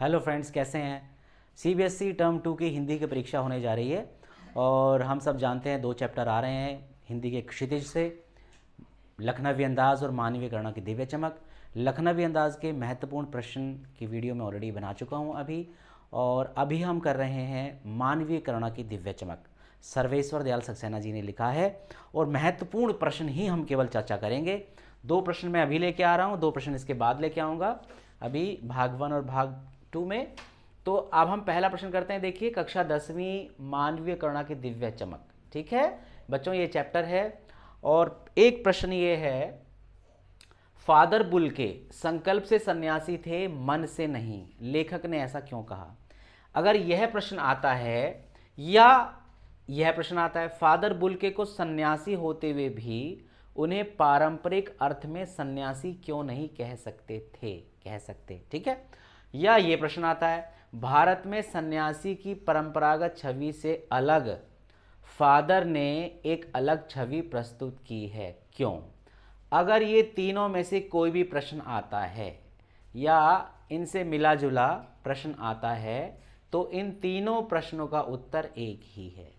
Hello friends, कैसे हैं। CBSE term 2 की हिंदी की परीक्षा होने जा रही है और हम सब जानते हैं 2 चैप्टर आ रहे हैं हिंदी के क्षितिज से, लखनवी अंदाज और मानवीय गणना की दिव्य चमक। लखनवी अंदाज के महत्वपूर्ण प्रश्न की वीडियो मैं ऑलरेडी बना चुका हूं अभी, और अभी हम कर रहे हैं मानवीय गणना की दिव्य चमक। सर्वेश्वर दयाल सक्सेना जी ने लिखा है और महत्वपूर्ण प्रश्न ही हम केवल चर्चा करेंगे। 2 प्रश्न मैं अभी लेके आ रहा हूँ, 2 प्रश्न इसके बाद लेके आऊँगा अभी भाग 1 और भाग 2 में। तो अब हम पहला प्रश्न करते हैं। देखिए, कक्षा 10वीं मानवीय गणना की दिव्य चमक। ठीक है बच्चों, ये चैप्टर है और एक प्रश्न ये है, फादर बुल्के संकल्प से सन्यासी थे, मन से नहीं, लेखक ने ऐसा क्यों कहा। अगर यह प्रश्न आता है या यह प्रश्न आता है, फादर बुल्के को सन्यासी होते हुए भी उन्हें पारंपरिक अर्थ में सन्यासी क्यों नहीं कह सकते। ठीक है। या ये प्रश्न आता है, भारत में सन्यासी की परंपरागत छवि से अलग फादर ने एक अलग छवि प्रस्तुत की है, क्यों। अगर ये तीनों में से कोई भी प्रश्न आता है या इनसे मिला जुला प्रश्न आता है तो इन तीनों प्रश्नों का उत्तर एक ही है।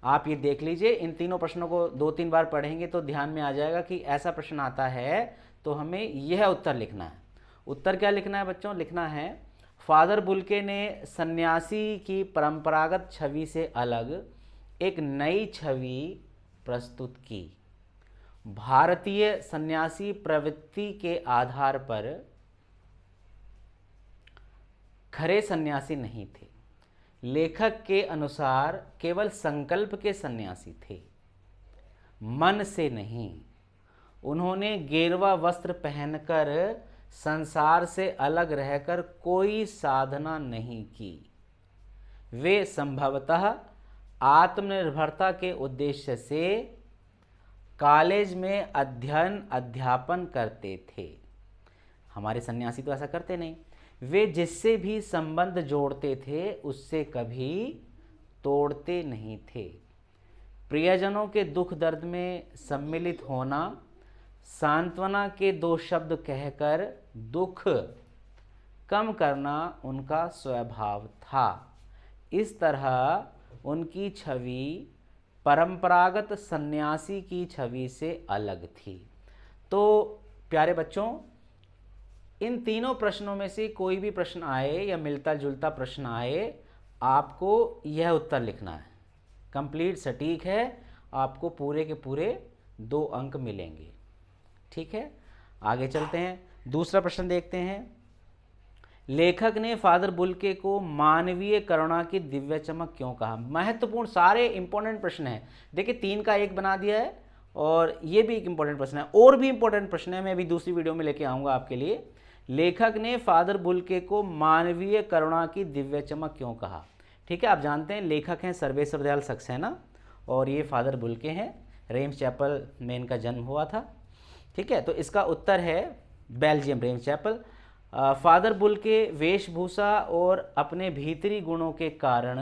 आप ये देख लीजिए, इन तीनों प्रश्नों को 2-3 बार पढ़ेंगे तो ध्यान में आ जाएगा कि ऐसा प्रश्न आता है तो हमें यह उत्तर लिखना है। उत्तर क्या लिखना है बच्चों, लिखना है फादर बुल्के ने सन्यासी की परंपरागत छवि से अलग एक नई छवि प्रस्तुत की। भारतीय सन्यासी प्रवृत्ति के आधार पर खरे सन्यासी नहीं थे, लेखक के अनुसार केवल संकल्प के सन्यासी थे, मन से नहीं। उन्होंने गेरुआ वस्त्र पहनकर संसार से अलग रहकर कोई साधना नहीं की। वे संभवतः आत्मनिर्भरता के उद्देश्य से कॉलेज में अध्यापन करते थे। हमारे सन्यासी तो ऐसा करते नहीं। वे जिससे भी संबंध जोड़ते थे उससे कभी तोड़ते नहीं थे। प्रियजनों के दुख दर्द में सम्मिलित होना, सांत्वना के 2 शब्द कहकर दुख कम करना उनका स्वभाव था। इस तरह उनकी छवि परंपरागत सन्यासी की छवि से अलग थी। तो प्यारे बच्चों, इन तीनों प्रश्नों में से कोई भी प्रश्न आए या मिलता जुलता प्रश्न आए, आपको यह उत्तर लिखना है। कंप्लीट सटीक है, आपको पूरे के पूरे 2 अंक मिलेंगे। ठीक है, आगे चलते हैं, दूसरा प्रश्न देखते हैं। लेखक ने फादर बुल्के को मानवीय करुणा की दिव्य चमक क्यों कहा। महत्वपूर्ण, सारे इंपॉर्टेंट प्रश्न हैं। देखिए, 3 का 1 बना दिया है और ये भी एक इंपॉर्टेंट प्रश्न है, और भी इंपॉर्टेंट प्रश्न है, मैं अभी दूसरी वीडियो में लेके आऊँगा आपके लिए। लेखक ने फादर बुल्के को मानवीय करुणा की दिव्य चमक क्यों कहा। ठीक है, आप जानते हैं लेखक हैं सर्वेश्वर दयाल सक्सेना और ये फादर बुल्के हैं। रेम्स चैपल में इनका जन्म हुआ था। ठीक है, तो इसका उत्तर है Belgium, Rems Chapel. Father Bulcke वेशभूषा और अपने भीतरी गुणों के कारण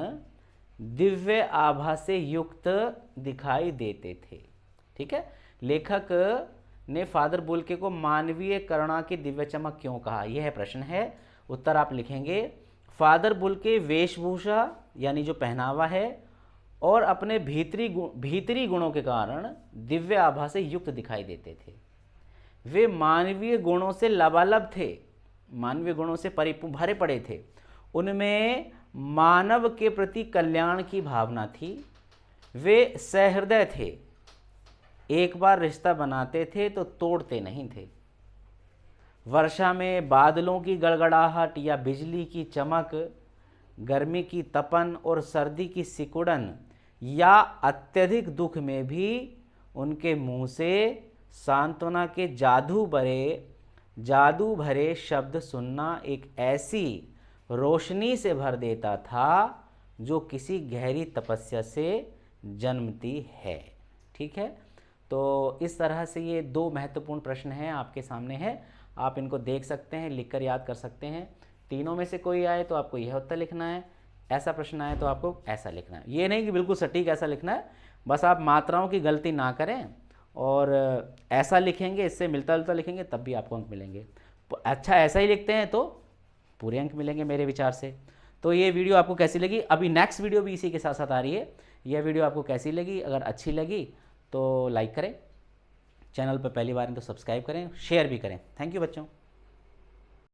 दिव्य आभा से युक्त दिखाई देते थे। ठीक है, लेखक ने फादर बुल्के को मानवीय करुणा की दिव्य चमक क्यों कहा, यह प्रश्न है। उत्तर आप लिखेंगे, फादर बुल्के वेशभूषा यानी जो पहनावा है और अपने भीतरी गुणों के कारण दिव्य आभा से युक्त दिखाई देते थे। वे मानवीय गुणों से लबालब थे, मानवीय गुणों से भरे पड़े थे। उनमें मानव के प्रति कल्याण की भावना थी। वे सहृदय थे, एक बार रिश्ता बनाते थे तो तोड़ते नहीं थे। वर्षा में बादलों की गड़गड़ाहट या बिजली की चमक, गर्मी की तपन और सर्दी की सिकुड़न या अत्यधिक दुख में भी उनके मुंह से सांत्वना के जादू भरे शब्द सुनना एक ऐसी रोशनी से भर देता था जो किसी गहरी तपस्या से जन्मती है। ठीक है, तो इस तरह से ये 2 महत्वपूर्ण प्रश्न हैं आपके सामने है। आप इनको देख सकते हैं, लिखकर याद कर सकते हैं। तीनों में से कोई आए तो आपको यह उत्तर लिखना है, ऐसा प्रश्न आए तो आपको ऐसा लिखना है। ये नहीं कि बिल्कुल सटीक ऐसा लिखना है, बस आप मात्राओं की गलती ना करें और ऐसा लिखेंगे, इससे मिलता जुलता लिखेंगे तब भी आपको अंक मिलेंगे। अच्छा, ऐसा ही लिखते हैं तो पूरे अंक मिलेंगे मेरे विचार से। तो ये वीडियो आपको कैसी लगी, अभी नेक्स्ट वीडियो भी इसी के साथ साथ आ रही है, यह वीडियो आपको कैसी लगी, अगर अच्छी लगी तो लाइक करें, चैनल पर पहली बार हैं तो सब्सक्राइब करें, शेयर भी करें। थैंक यू बच्चों।